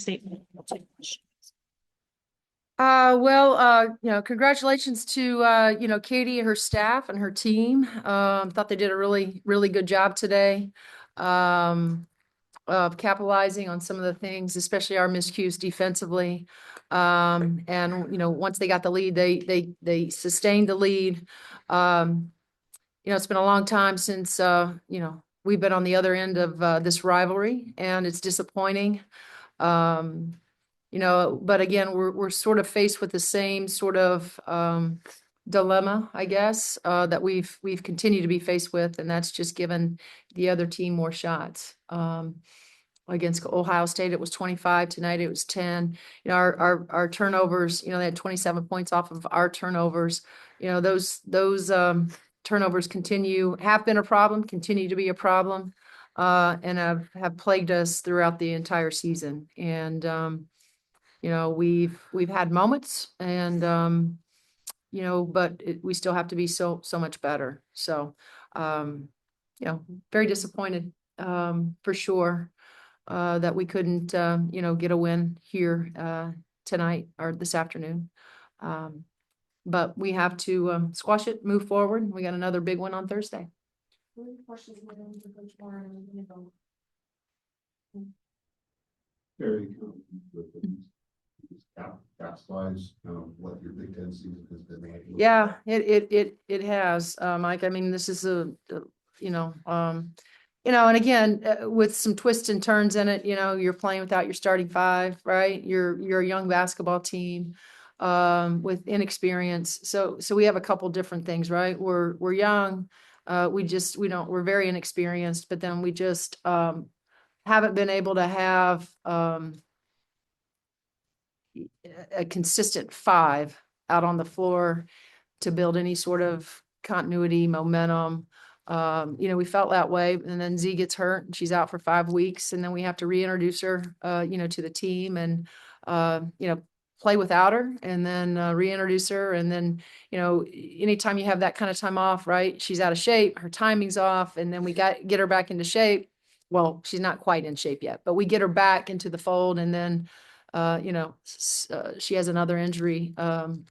statement. Congratulations to, Katie and her staff and her team. Thought they did a really, really good job today. Of capitalizing on some of the things, especially our miscues defensively. Once they got the lead, they sustained the lead. It's been a long time since, we've been on the other end of this rivalry, and it's disappointing. But again, we're sort of faced with the same sort of dilemma, I guess, that we've continued to be faced with, and that's just given the other team more shots. Against Ohio State, it was 25. Tonight, it was 10. Our turnovers, they had 27 points off of our turnovers. Those turnovers have been a problem, continue to be a problem, and have plagued us throughout the entire season. And we've had moments, and but we still have to be so much better. So, very disappointed, for sure, that we couldn't get a win here tonight or this afternoon. But we have to squash it, move forward. We got another big one on Thursday. Very capitalize what your Big Ten season has been like. Yeah, it has, Mike. I mean, this is and again, with some twists and turns in it, you're playing without your starting five, right? You're a young basketball team, with inexperience. So we have a couple different things, right? We're young. We're very inexperienced, but then we just, haven't been able to have, a consistent five out on the floor to build any sort of continuity, momentum. We felt that way, and then Z gets hurt and she's out for 5 weeks, and then we have to reintroduce her, to the team, and, play without her, and then reintroduce her. And then, anytime you have that kind of time off, right? She's out of shape, her timing's off, and then we get her back into shape. Well, she's not quite in shape yet, but we get her back into the fold, and then she has another injury, on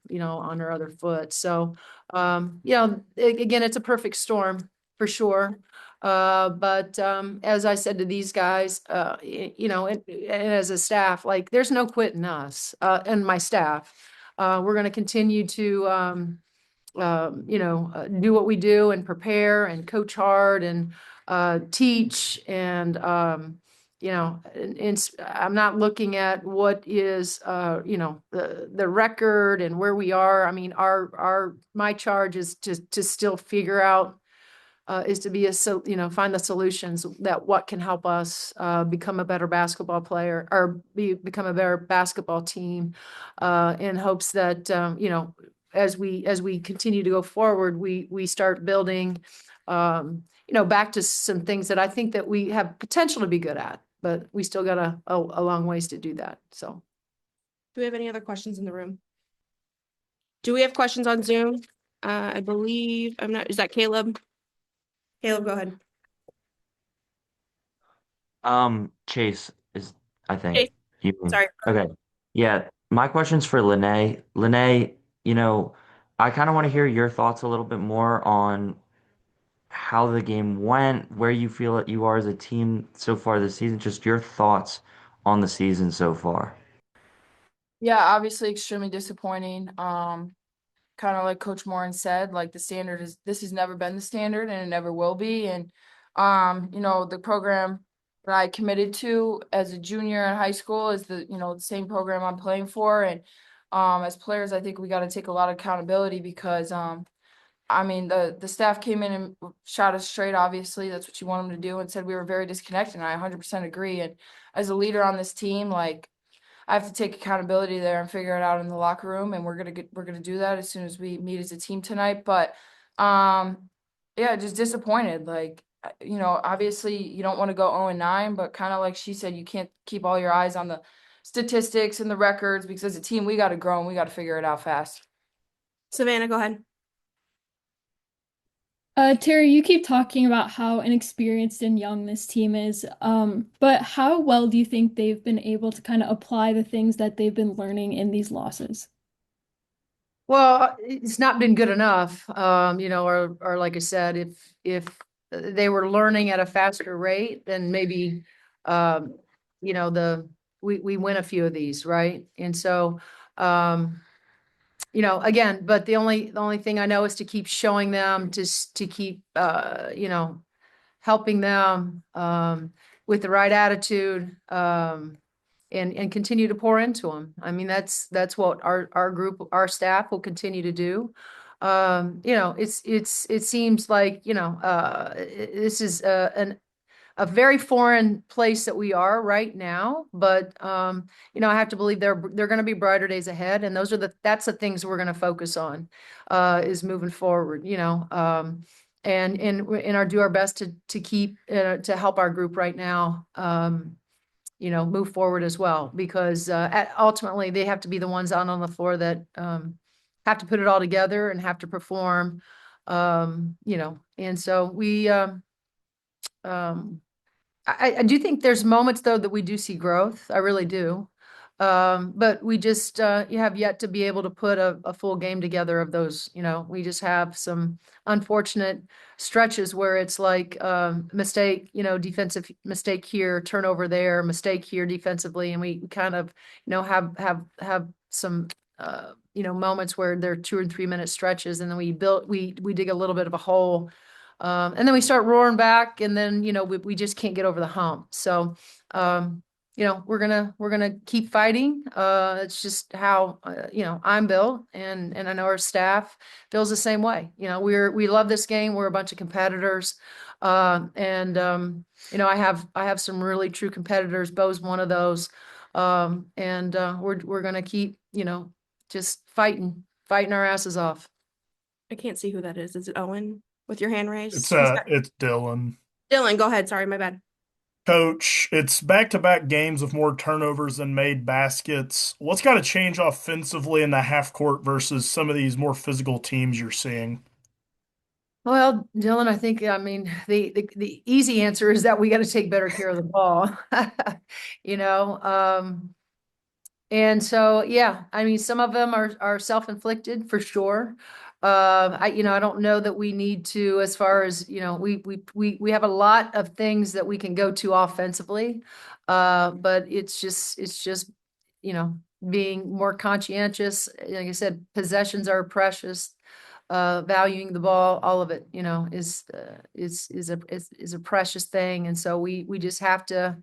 her other foot. So, again, it's a perfect storm for sure. But as I said to these guys, and as a staff, like, there's no quitting us, and my staff. We're going to continue to, do what we do and prepare and coach hard and teach. And, I'm not looking at what is, the record and where we are. I mean, my charge is to still figure out, is to find the solutions that what can help us become a better basketball player, or become a better basketball team, in hopes that, as we continue to go forward, we start building, back to some things that I think that we have potential to be good at, but we still got a long ways to do that. So, do we have any other questions in the room? Do we have questions on Zoom? I believe is that Caleb? Caleb, go ahead. Chase is, I think. Chase. Sorry. Okay. Yeah. My question's for Lene. Lene, I kind of want to hear your thoughts a little bit more on how the game went, where you feel that you are as a team so far this season, just your thoughts on the season so far. Yeah, obviously extremely disappointing. Kind of like Coach Morin said, like, this has never been the standard, and it never will be. And the program that I committed to as a junior in high school is the same program I'm playing for. And as players, I think we got to take a lot of accountability, because the staff came in and shot us straight. Obviously, that's what you want them to do, and said we were very disconnected. And I 100% agree. And as a leader on this team, like, I have to take accountability there and figure it out in the locker room, and we're gonna do that as soon as we meet as a team tonight. But yeah, just disappointed. Like, obviously you don't want to go 0-9, but kind of like she said, you can't keep all your eyes on the statistics and the records, because as a team we got to grow and we got to figure it out fast. Savannah, go ahead. Terry, you keep talking about how inexperienced and young this team is, but how well do you think they've been able to kind of apply the things that they've been learning in these losses? Well, it's not been good enough, or like I said, if they were learning at a faster rate, then maybe, um, we win a few of these, right? And so, again, but the only thing I know is to keep showing them, to keep, helping them, with the right attitude, and continue to pour into them. I mean, that's what our group, our staff will continue to do. It seems like, this is a very foreign place that we are right now, but I have to believe they're going to be brighter days ahead, and that's the things we're going to focus on, is moving forward, and do our best to keep, to help our group right now, move forward as well, because ultimately they have to be the ones out on the floor that have to put it all together and have to perform, and so I do think there's moments though that we do see growth. I really do. But we just, you have yet to be able to put a full game together of those, we just have some unfortunate stretches where it's like, mistake, defensive mistake here, turnover there, mistake here defensively. And we kind of, have some, moments where they're 2 or 3 minute stretches, and then we dig a little bit of a hole. And then we start roaring back, and then, we just can't get over the hump. So, we're gonna keep fighting. It's just how, I'm built, and I know our staff feels the same way. We love this game. We're a bunch of competitors. I have some really true competitors. Bo's one of those. We're gonna keep, just fighting our asses off. I can't see who that is. Is it Owen with your hand raised? It's Dylan. Dylan, go ahead. Sorry, my bad. Coach, it's back-to-back games with more turnovers than made baskets. What's got to change offensively in the half court versus some of these more physical teams you're seeing? Well, Dylan, I think, I mean, the easy answer is that we got to take better care of the ball. You know, and so, yeah, I mean, some of them are self-inflicted for sure. I don't know that we need to, as far as, we have a lot of things that we can go to offensively. But it's just, being more conscientious. Like I said, possessions are precious. Valuing the ball, all of it, is a precious thing. And so we just have to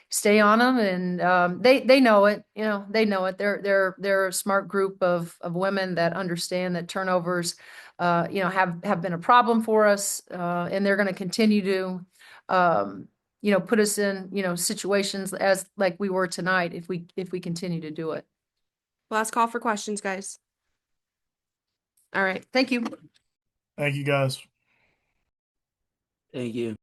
stay on them, and they know it. They know it. They're a smart group of women that understand that turnovers, have been a problem for us, and they're going to continue to, put us in, situations as like we were tonight if we continue to do it. Last call for questions, guys. All right. Thank you. Thank you, guys. Thank you.